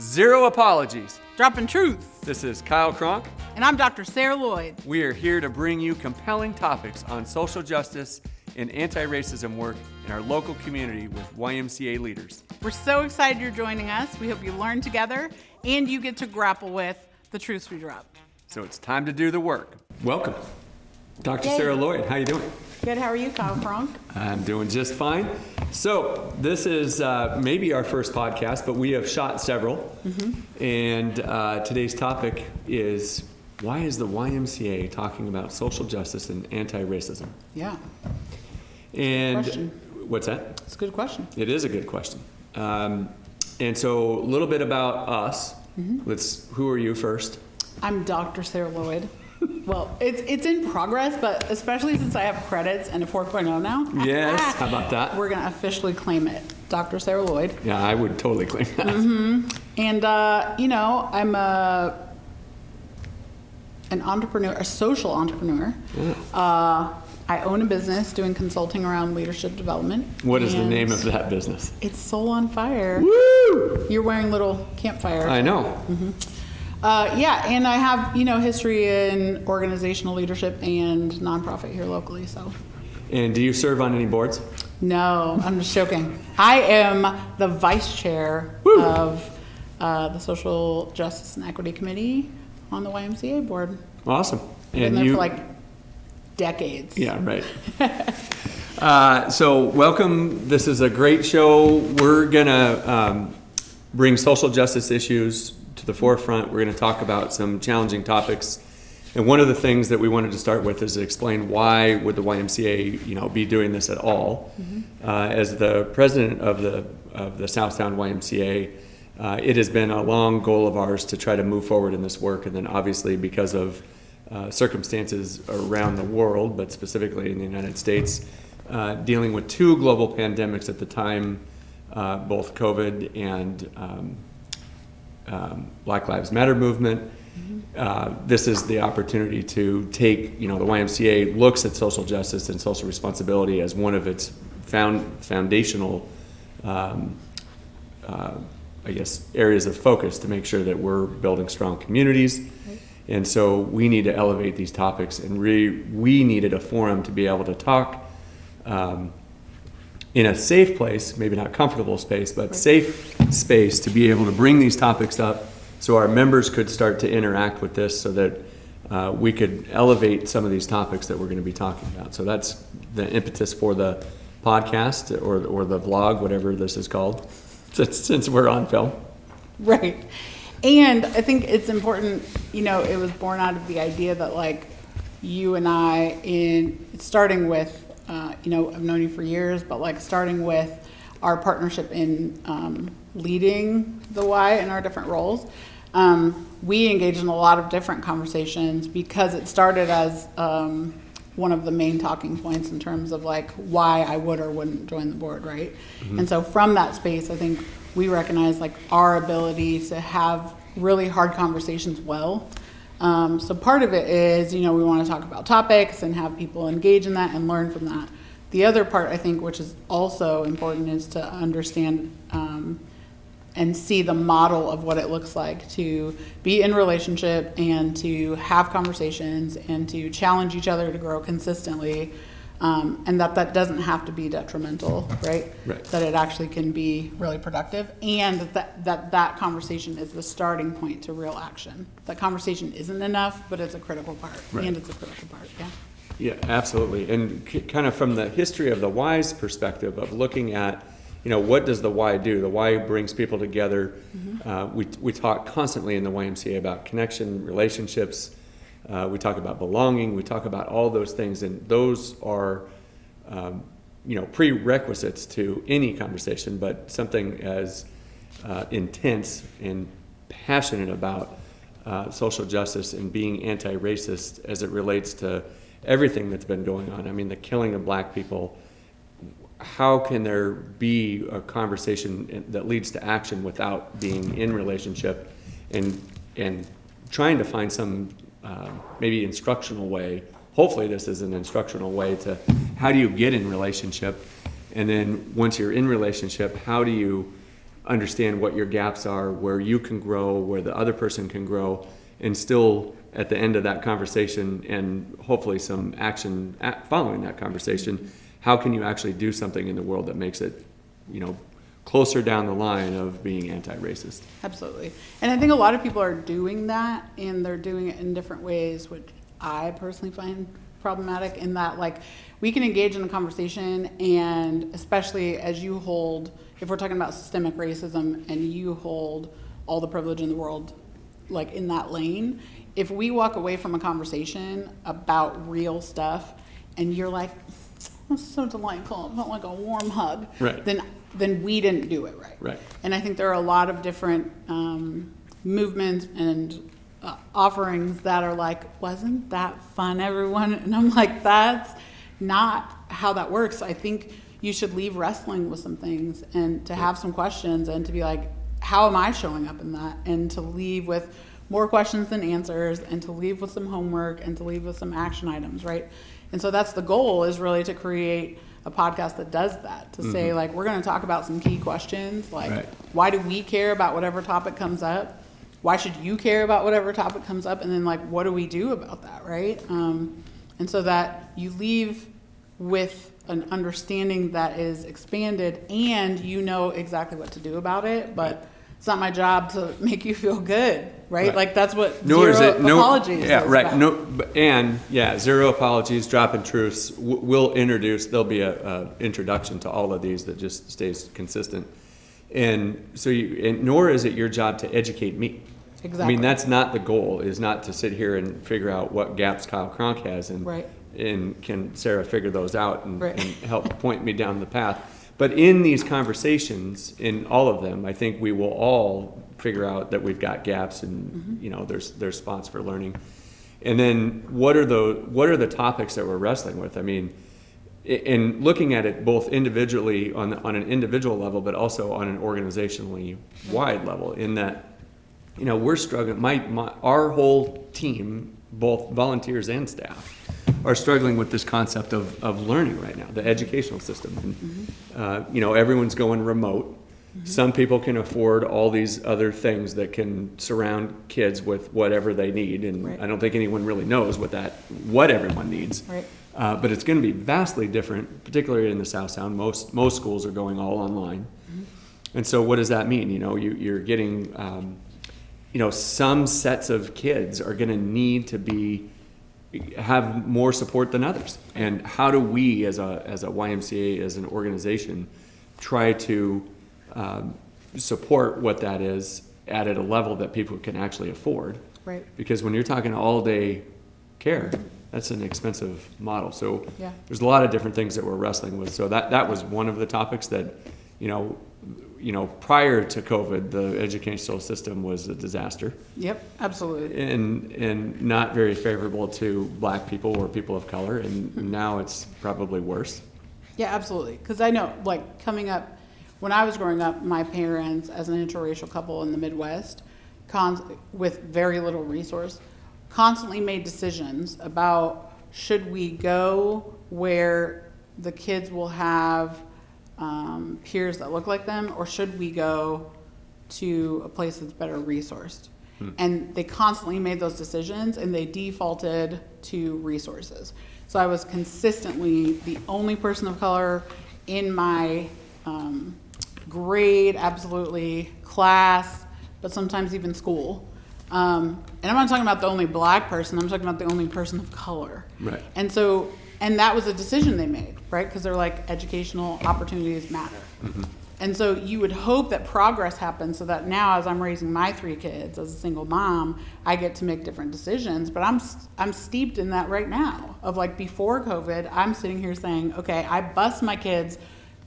Zero apologies. Droppin Truths. This is Kyle Cronk. And I'm Dr. Sarahlloyd. We are here to bring you compelling topics on social justice and anti-racism work in our local community with YMCA leaders. We're so excited you're joining us. We hope you learn together and you get to grapple with the truths we drop. So it's time to do the work. Welcome. Dr. Yay. Sarahlloyd, how you doing? Good, how are you, Kyle Cronk? I'm doing just fine. So this is maybe our first podcast, but we have shot several. And today's topic is, why is the YMCA talking about social justice and anti-racism? Yeah. And Question. What's that? It's a good question. It is a good question. And so a little bit about us. Who are you first? I'm Dr. Sarahlloyd. Well, it's in progress, but especially since I have credits and a 4.0 now. Yes, how about that? We're going to officially claim it. Dr. Sarahlloyd. Yeah, I would totally claim that. And, I'm an entrepreneur, a social entrepreneur. Yeah. I own a business doing consulting around leadership development. What is the name of that business? It's Soul on Fire. Woo! You're wearing little campfire. I know. And I have, history in organizational leadership and nonprofit here locally, so. And do you serve on any boards? No, I'm just joking. I am the vice chair of the Social Justice and Equity Committee on the YMCA board. Awesome. I've been there for like decades. Yeah, right. So welcome. This is a great show. We're going to bring social justice issues to the forefront. We're going to talk about some challenging topics. And one of the things that we wanted to start with is to explain why would the YMCA, be doing this at all. As the president of the South Sound YMCA, it has been a long goal of ours to try to move forward in this work. And then obviously because of circumstances around the world, but specifically in the United States, dealing with two global pandemics at the time, both COVID and Black Lives Matter movement. This is the opportunity to take, the YMCA looks at social justice and social responsibility as one of its foundational, areas of focus to make sure that we're building strong communities. And so we need to elevate these topics, and we needed a forum to be able to talk in a safe place, maybe not comfortable space, but safe space to be able to bring these topics up so our members could start to interact with this so that we could elevate some of these topics that we're going to be talking about. So that's the impetus for the podcast or the vlog, whatever this is called, since we're on film. Right. And I think it's important, it was born out of the idea that you and I, starting with, I've known you for years, but starting with our partnership in leading the Y in our different roles, we engaged in a lot of different conversations because it started as one of the main talking points in terms of why I would or wouldn't join the board, right? And so from that space, I think we recognize our ability to have really hard conversations well. So part of it is, we want to talk about topics and have people engage in that and learn from that. The other part, I think, which is also important, is to understand and see the model of what it looks like to be in relationship and to have conversations and to challenge each other to grow consistently. And that doesn't have to be detrimental, right? That it actually can be really productive, and that conversation is the starting point to real action. That conversation isn't enough, but it's a critical part, and it's a critical part, yeah. Yeah, absolutely. And kind of from the history of the Y's perspective of looking at, what does the Y do? The Y brings people together. We talk constantly in the YMCA about connection, relationships. We talk about belonging. We talk about all those things, and those are, prerequisites to any conversation. But something as intense and passionate about social justice and being anti-racist as it relates to everything that's been going on. I mean, the killing of black people. How can there be a conversation that leads to action without being in relationship and trying to find some maybe instructional way? Hopefully this is an instructional way to how do you get in relationship, and then once you're in relationship, how do you understand what your gaps are, where you can grow, where the other person can grow, and still at the end of that conversation, and hopefully some action following that conversation, how can you actually do something in the world that makes it, closer down the line of being anti-racist? Absolutely. And I think a lot of people are doing that, and they're doing it in different ways, which I personally find problematic, in that, like, we can engage in a conversation, and especially as you hold, if we're talking about systemic racism and you hold all the privilege in the world, like, in that lane, if we walk away from a conversation about real stuff and you're like, "That's so delightful, it felt like a warm hug," Right. then we didn't do it right. Right. And I think there are a lot of different movements and offerings that are like, "Wasn't that fun, everyone?" And I'm like, that's not how that works. I think you should leave wrestling with some things, and to have some questions, and to be like, how am I showing up in that? And to leave with more questions than answers, and to leave with some homework, and to leave with some action items, right? And so that's the goal, is really to create a podcast that does that, to say, like, we're going to talk about some key questions, like, Right. why do we care about whatever topic comes up? Why should you care about whatever topic comes up? And then, like, what do we do about that, right? And so that you leave with an understanding that is expanded, and you know exactly what to do about it, but it's not my job to make you feel good, right? Right. Like, that's what Nor is zero it apologies yeah, is right. about. Zero apologies, Droppin Truths. We'll introduce. There'll be a introduction to all of these that just stays consistent. And so, nor is it your job to educate me. Exactly. I mean, that's not the goal. Is not to sit here and figure out what gaps Kyle Cronk has, and Right. and can Sarah figure those out and, Right. and help point me down the path. But in these conversations, in all of them, I think we will all figure out that we've got gaps, and there's spots for learning. And then what are the topics that we're wrestling with? I mean, in looking at it both individually on an individual level, but also on an organizationally wide level. In that, we're struggling. Our whole team, both volunteers and staff, are struggling with this concept of learning right now, the educational system. And, everyone's going remote. Some people can afford all these other things that can surround kids with whatever they need. And Right. I don't think anyone really knows what everyone needs. Right. But it's going to be vastly different, particularly in the South Sound. Most schools are going all online. And so what does that mean? You're getting, some sets of kids are going to need to have more support than others. And how do we, as a YMCA, as an organization, try to support what that is at a level that people can actually afford? Right. Because when you're talking all day care, that's an expensive model. So Yeah. there's a lot of different things that we're wrestling with. So that was one of the topics that, prior to COVID, the educational system was a disaster, Yep, absolutely. and not very favorable to black people or people of color. And now it's probably worse. Yeah, absolutely. Because I know, like, coming up, when I was growing up, my parents, as an interracial couple in the Midwest, with very little resource, constantly made decisions about, should we go where the kids will have peers that look like them, or should we go to a place that's better resourced? And they constantly made those decisions, and they defaulted to resources. So I was consistently the only person of color in my grade, absolutely, class, but sometimes even school. And I'm not talking about the only black person, I'm talking about the only person of color. Right. And that was a decision they made, right? Because they're like, educational opportunities matter. And so you would hope that progress happens, so that now, as I'm raising my 3 kids as a single mom, I get to make different decisions. But I'm steeped in that right now. Of, like, before COVID, I'm sitting here saying, okay, I bus my kids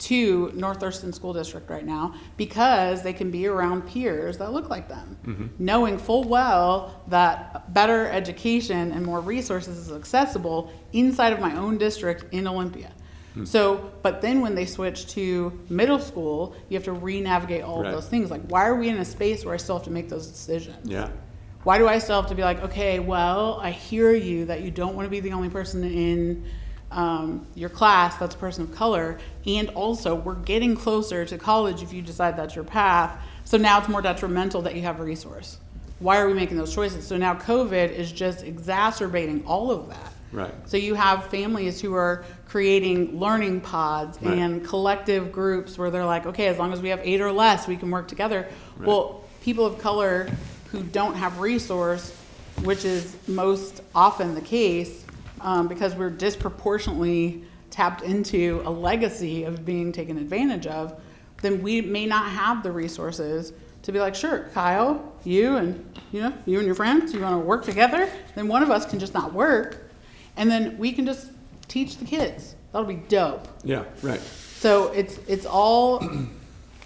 to North Thurston School District right now because they can be around peers that look like them, knowing full well that better education and more resources is accessible inside of my own district in Olympia. So, but then when they switch to middle school, you have to re-navigate all Right. of those things. Like, why are we in a space where I still have to make those decisions? Yeah. Why do I still have to be like, okay, well, I hear you that you don't want to be the only person in your class that's a person of color, and also we're getting closer to college if you decide that's your path. So now it's more detrimental that you have a resource. Why are we making those choices? So now COVID is just exacerbating all of that. Right. So you have families who are creating learning pods Right. and collective groups where they're like, okay, as long as we have 8 or less, we can work together. Right. Well, people of color who don't have resource, which is most often the case, because we're disproportionately tapped into a legacy of being taken advantage of, then we may not have the resources to be like, sure, Kyle, you and your friends, you want to work together? Then one of us can just not work. And then we can just teach the kids. That'll be dope. Yeah, right. So it's all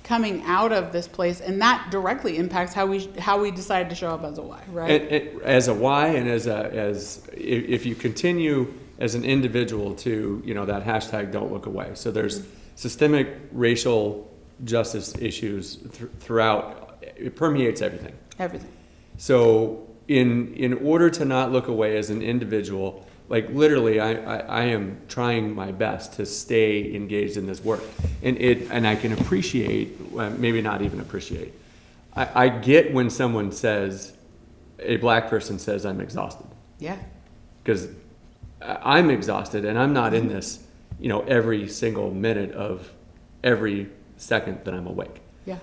coming out of this place, and that directly impacts how we decide to show up as a Y, right? As a Y, and if you continue as an individual to that hashtag Don't Look Away. So there's systemic racial justice issues throughout. It permeates everything. Everything. So in order to not look away as an individual. Like literally, I am trying my best to stay engaged in this work, and I can appreciate, maybe not even appreciate. I get when someone says, a black person says, I'm exhausted. Yeah. Because I'm exhausted, and I'm not in this, every single minute of every second that I'm awake. Yeah.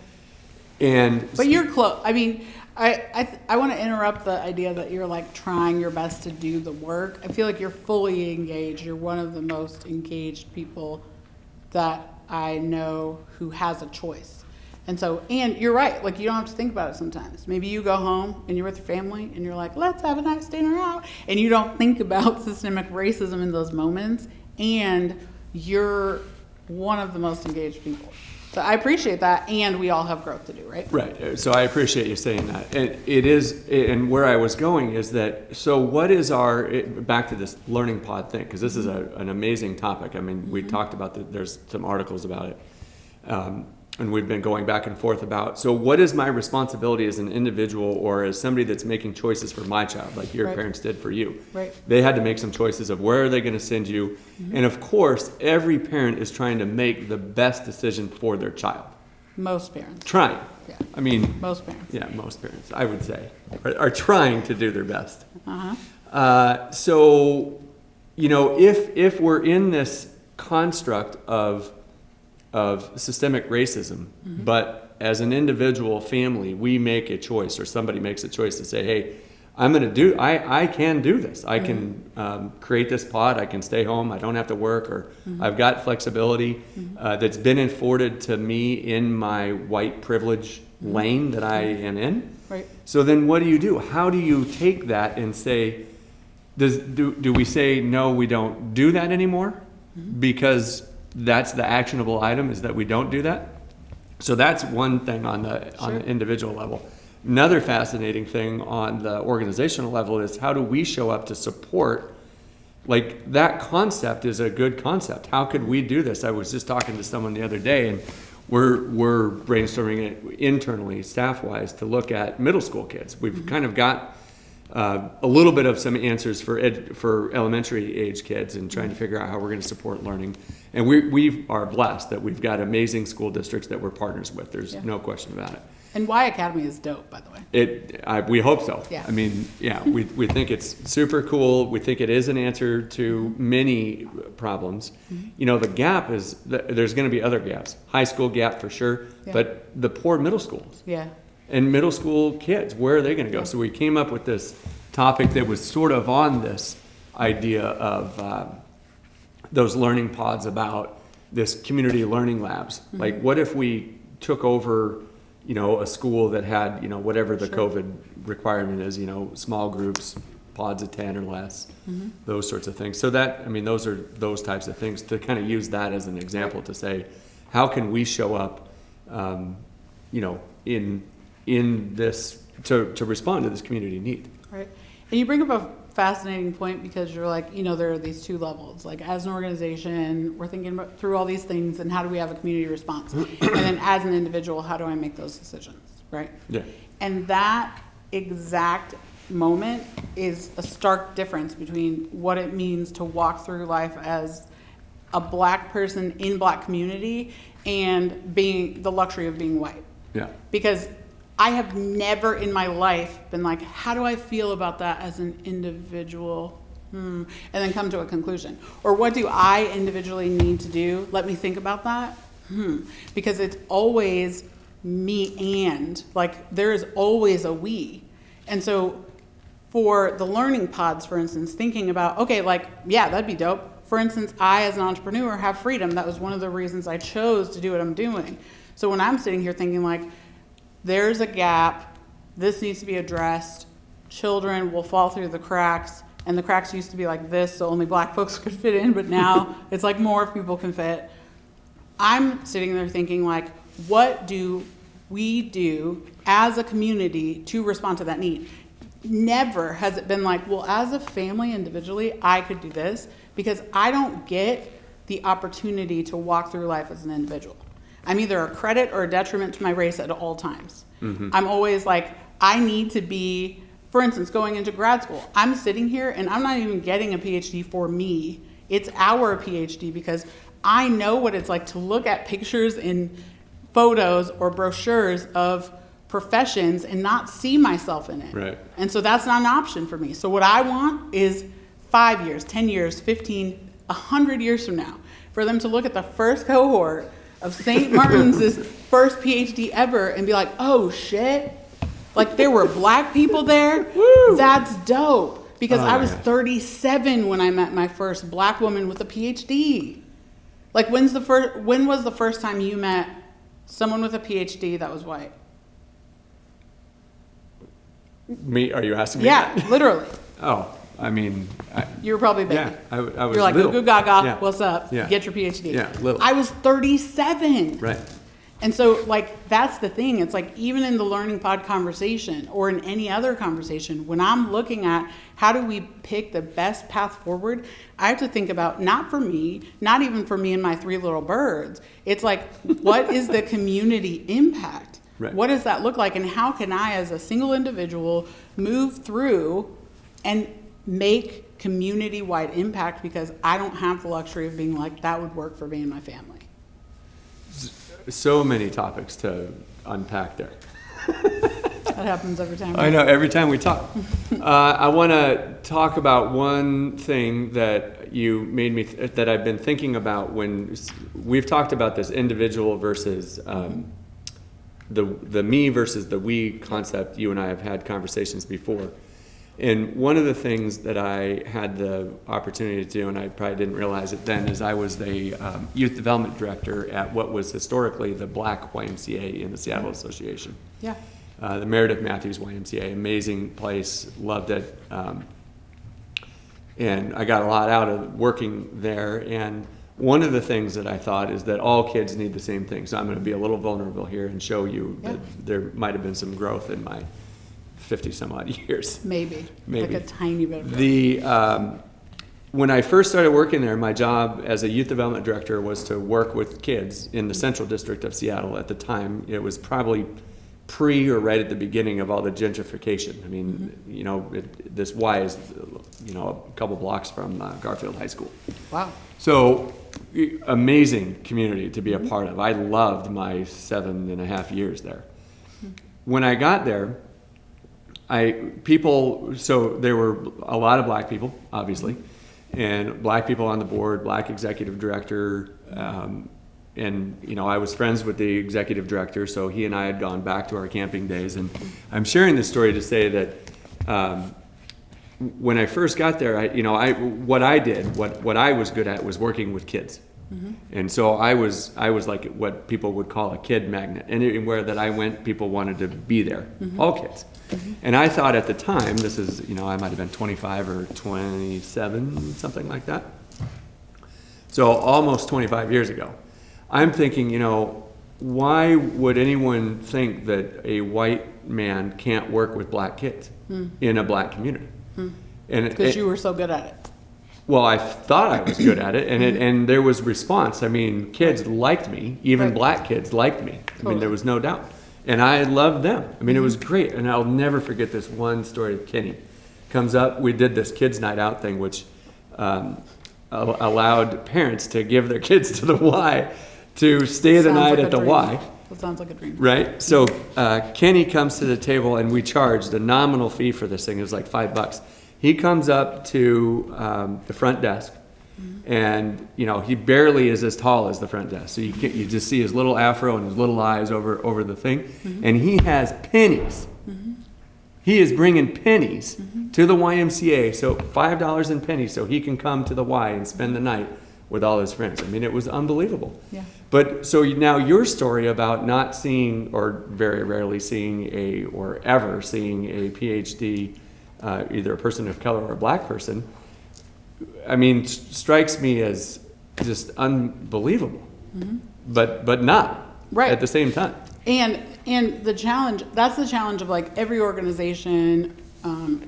But you're close. I mean, I want to interrupt the idea that you're like trying your best to do the work. I feel like you're fully engaged. You're one of the most engaged people that I know who has a choice. And you're right. Like, you don't have to think about it sometimes. Maybe you go home and you're with your family and you're like, let's have a nice dinner out. And you don't think about systemic racism in those moments. And you're one of the most engaged people. So I appreciate that, and we all have growth to do, right? Right. So I appreciate you saying that. And it is, and where I was going is that, so what is back to this learning pod thing, because this is an amazing topic. I mean, we talked about there's some articles about it, and we've been going back and forth about, so what is my responsibility as an individual or as somebody that's making choices for my child, like your parents did for you? Right. They had to make some choices of where are they going to send you. And of course, every parent is trying to make the best decision for their child. Most parents. Trying. Yeah. I mean, most parents. Yeah, most parents, I would say, are trying to do their best. Uh-huh. If we're in this construct of systemic racism, but as an individual family, we make a choice, or somebody makes a choice to say, hey, I can do this. I can create this pod. I can stay home. I don't have to work, or I've got flexibility that's been afforded to me in my white privilege lane that I am in. Right. So then what do? How do you take that and say, do we say, no, we don't do that anymore? Because that's the actionable item, is that we don't do that. So that's one thing on the individual level. Another fascinating thing on the organizational level is, how do we show up to support? Like, that concept is a good concept. How could we do this? I was just talking to someone the other day, and we're brainstorming it internally, staff-wise, to look at middle school kids. We've kind of got a little bit of some answers for elementary age kids, and trying to figure out how we're going to support learning. And we are blessed that we've got amazing school districts that we're partners with. There's no question about it. And Y Academy is dope, by the way. We hope so. Yeah. I mean, yeah, we think it's super cool. We think it is an answer to many problems. The gap is, there's going to be other gaps. High school gap for sure, but the poor middle schools. Yeah. And middle school kids, where are they going to go? So we came up with this topic that was sort of on this idea of those learning pods, about this community learning labs. Like, what if we took over, a school that had, whatever the COVID requirement is, small groups, pods of 10 or less, those sorts of things. So those are those types of things, to kind of use that as an example to say, how can we show up, in this, to respond to this community need. Right. And you bring up a fascinating point, because you're like, there are these two levels. Like, as an organization, we're thinking through all these things, and how do we have a community response? And then as an individual, how do I make those decisions, right? Yeah. And that exact moment is a stark difference between what it means to walk through life as a black person in black community and being the luxury of being white. Yeah. Because I have never in my life been like, how do I feel about that as an individual? And then come to a conclusion. Or what do I individually need to do? Let me think about that. Because it's always me and, like, there is always a we. And so for the learning pods, for instance, thinking about, okay, like, yeah, that'd be dope. For instance, I, as an entrepreneur, have freedom. That was one of the reasons I chose to do what I'm doing. So when I'm sitting here thinking, like, there's a gap, this needs to be addressed, children will fall through the cracks, and the cracks used to be like this, so only black folks could fit in, but now it's like more people can fit. I'm sitting there thinking, like, what do we do as a community to respond to that need? Never has it been like, well, as a family individually, I could do this, because I don't get the opportunity to walk through life as an individual. I'm either a credit or a detriment to my race at all times. I'm always like, I need to be, for instance, going into grad school. I'm sitting here and I'm not even getting a PhD for me. It's our PhD, because I know what it's like to look at pictures in photos or brochures of professions and not see myself in it. Right. And so that's not an option for me. So what I want is 5 years, 10 years, 15, 100 years from now, for them to look at the first cohort of St. Martin's first PhD ever and be like, oh shit, like there were black people there. Woo! That's dope. Because Oh, I was yeah. 37 when I met my first black woman with a PhD. Like when was the first time you met someone with a PhD that was white? Me? Are you asking me? Yeah, that? literally. Oh, I mean, You were probably a baby. yeah, I was. You're like, little. goo goo gaga, Yeah. what's up? Yeah. Get your PhD. Yeah, little. I was 37. Right. And so, like, that's the thing. It's like, even in the Learning Pod conversation or in any other conversation, when I'm looking at how do we pick the best path forward, I have to think about, not for me, not even for me and my 3 little birds. It's like, what is the community impact? Right. What does that look like? And how can I, as a single individual, move through and make community-wide impact, because I don't have the luxury of being like, that would work for me and my family. So many topics to unpack there. That happens every time. I know, every time we talk. I want to talk about one thing that you made me, that I've been thinking about when we've talked about this individual versus the me versus the we concept. You and I have had conversations before. And one of the things that I had the opportunity to do, and I probably didn't realize it then, is I was the youth development director at what was historically the Black YMCA in the Seattle Association. Yeah. The Meredith Matthews YMCA, amazing place, loved it. And I got a lot out of working there. And one of the things that I thought is that all kids need the same thing. So I'm going to be a little vulnerable here and show you that there might have been some growth in my 50 some odd years. Maybe. Maybe. Like a tiny bit of When I first started working there, my job as a youth development director was to work with kids in the Central District of Seattle. At the time, it was probably pre or right at the beginning of all the gentrification. I mean, you know, this Y is, you know, a couple blocks from Garfield High School. Wow. So, amazing community to be a part of. I loved my 7.5 years there. When I got there, so there were a lot of black people, obviously, and black people on the board, black executive director, and you know, I was friends with the executive director, so he and I had gone back to our camping days. And I'm sharing this story to say that when I first got there, what I was good at was working with kids. And so I was like what people would call a kid magnet. Anywhere that I went, people wanted to be there, all kids. And I thought at the time, this is, you know, I might have been 25 or 27, something like that. So almost 25 years ago. I'm thinking, you know, why would anyone think that a white man can't work with black kids in a black community? Because you were so good at it. Well, I thought I was good at it, and there was response. I mean, kids liked me, even black kids liked me. I mean, there was no doubt. And I loved them. I mean, it was great. And I'll never forget this one story. Kenny comes up. We did this kids' night out thing, which allowed parents to give their kids to the Y to stay the night at the Y. That sounds like a dream. Right? So Kenny comes to the table, and we charged a nominal fee for this thing. It was like $5. He comes up to the front desk, and he barely is as tall as the front desk. So you just see his little afro and his little eyes over the thing, and he has pennies. He is bringing pennies to the YMCA, so $5 in pennies, so he can come to the Y and spend the night with all his friends. I mean, it was unbelievable. Yeah. But so now your story about not seeing, or very rarely seeing or ever seeing a PhD, either a person of color or a black person, I mean, strikes me as just unbelievable, but not Right. at the same time. And the challenge, that's the challenge of like every organization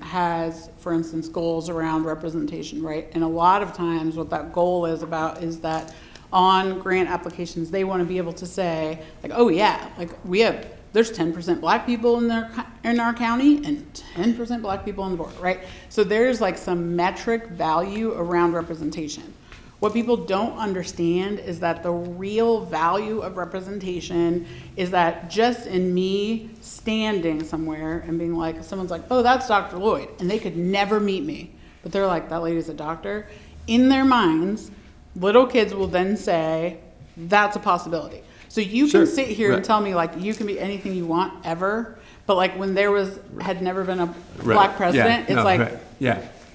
has, for instance, goals around representation, right? And a lot of times what that goal is about is that on grant applications, they want to be able to say like, oh yeah, like there's 10% black people in our county and 10% black people on the board, right? So there's like some metric value around representation. What people don't understand is that the real value of representation is that just in me standing somewhere and being like, someone's like, oh, that's Dr. Lloyd, and they could never meet me, but they're like, that lady's a doctor. In their minds, little kids will then say, that's a possibility. So you Sure. can sit here and tell me like, you can be anything you want ever, but like when had never been a black president, it's like,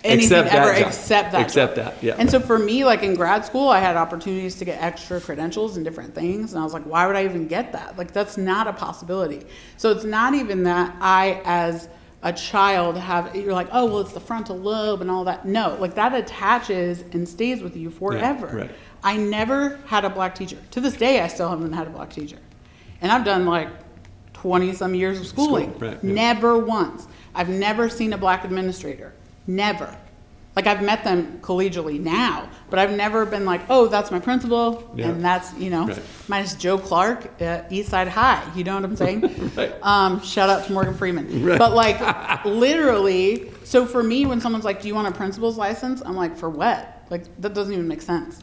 anything ever except that. Except that, yeah. And so for me, like in grad school, I had opportunities to get extra credentials and different things. And I was like, why would I even get that? Like, that's not a possibility. So it's not even that I, as a child, you're like, oh, well, it's the frontal lobe and all that. No, like that attaches and stays with you forever. Yeah, right. I never had a black teacher. To this day, I still haven't had a black teacher. And I've done like 20 some years of schooling. Right, yeah. Never once. I've never seen a black administrator. Never. Like I've met them collegially now, but I've never been like, oh, that's my principal, and that's, minus Joe Clark at Eastside High. You know what I'm saying? Right. Shout out to Morgan Freeman. Right. But like literally, so for me, when someone's like, do you want a principal's license? I'm like, for what? Like that doesn't even make sense.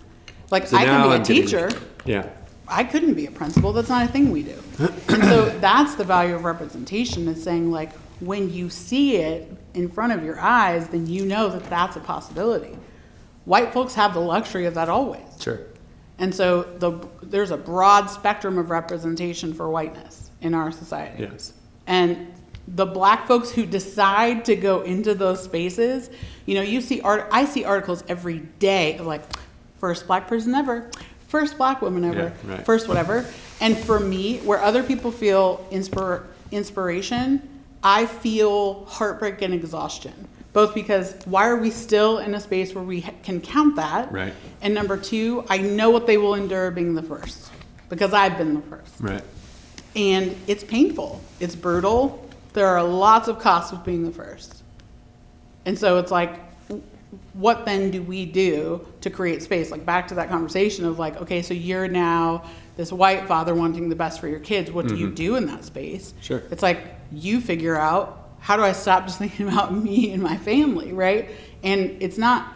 Like So I now can be I'm a getting- teacher. Yeah. I couldn't be a principal. That's not a thing we do. And so that's the value of representation, is saying like, when you see it in front of your eyes, then you know that that's a possibility. White folks have the luxury of that always. Sure. And so there's a broad spectrum of representation for whiteness in our society. Yes. And the black folks who decide to go into those spaces, you see I see articles every day of like, first black person ever, first black woman ever, Yeah, right. first whatever. And for me, where other people feel inspiration, I feel heartbreak and exhaustion. Both because why are we still in a space where we can count that? Right. And number two, I know what they will endure being the first, because I've been the first. Right. And it's painful. It's brutal. There are lots of costs with being the first. And so it's like, what then do we do to create space? Like back to that conversation of like, okay, so you're now this white father wanting the best for your kids. What do you do in that space? Sure. It's like you figure out, how do I stop just thinking about me and my family, right? And it's not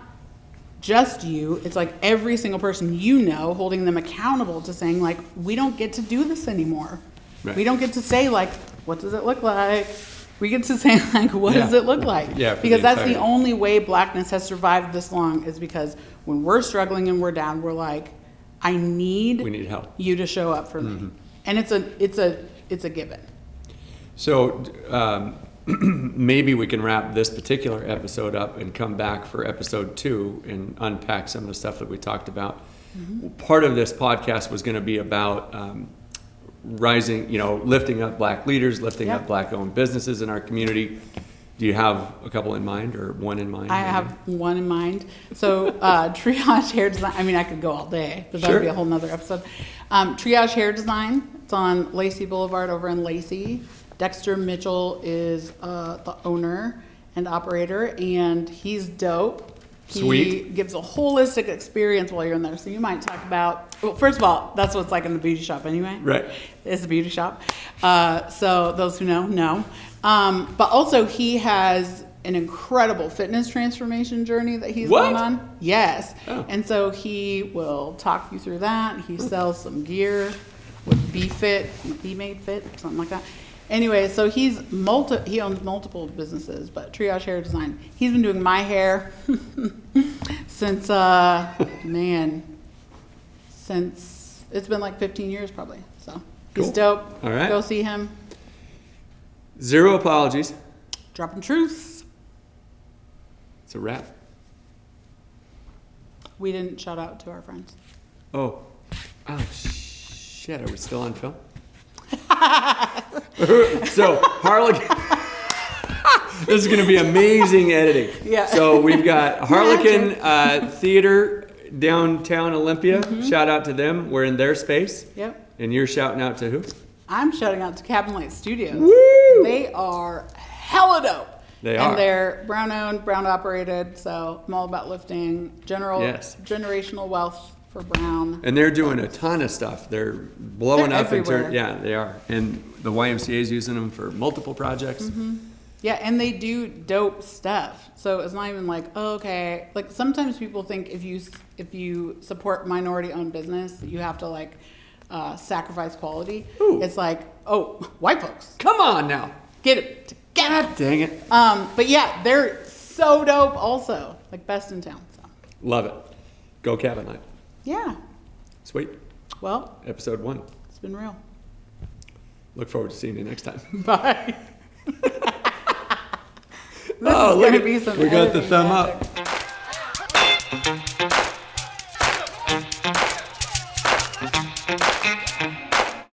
just you. It's like every single person holding them accountable to saying like, we don't get to do this anymore. Right. We don't get to say like, what does it look like? We get to say like, what does it look like? Yeah, because that's the only way blackness has survived this long, is because when we're struggling and we're down, we're like, we need help. You to show up for me. And it's a given. So maybe we can wrap this particular episode up and come back for episode 2 and unpack some of the stuff that we talked about. Part of this podcast was going to be about rising, lifting up black leaders, lifting up black-owned businesses in our community. Do you have a couple in mind, or one in mind? I have one in mind. So Triage Hair Design, I mean, I could go all day, but that would be a whole nother episode. Triage Hair Design, it's on Lacey Boulevard over in Lacey. Dexter Mitchell is the owner and operator, and he's dope. He Sweet. gives a holistic experience while you're in there. So you might talk about, well, first of all, that's what it's like in the beauty shop anyway. Right. It's a beauty shop. So those who know. But also he has an incredible fitness transformation journey that he's What? going on. Yes. Oh. And so he will talk you through that. He sells some gear with Be Fit, Be Made Fit, something like that. Anyway, so he owns multiple businesses, but Triage Hair Design. He's been doing my hair since since it's been like 15 years probably. So he's Cool. dope. All right. Go see him. Zero apologies. Droppin Truths. It's a wrap. We didn't shout out to our friends. Oh, shit! Are we still on film? So Harlequin. This is going to be amazing editing. Yeah. So we've got Harlequin Theater downtown Olympia. Shout out to them. We're in their space. Yep. And you're shouting out to who? I'm shouting out to Cabin Light Studios. Woo! They are hella dope. They are. And they're brown owned, brown operated. So I'm all about lifting generational wealth for brown. And they're doing a ton of stuff. They're blowing They're up in everywhere. turn. Yeah, they are. And the YMCA is using them for multiple projects. Yeah, and they do dope stuff. So it's not even like, oh, okay. Like sometimes people think if you support minority owned business, you have to like sacrifice quality. Ooh. It's like, oh, white folks, Come on now. get it together. God dang it. But yeah, they're so dope also. Like best in town. So Love it. Go Cabin Light. yeah. Sweet. Well, Episode 1. it's been real. Look forward to seeing you next time. Bye. Oh, look gonna at be some we got the editing thumb magic. up.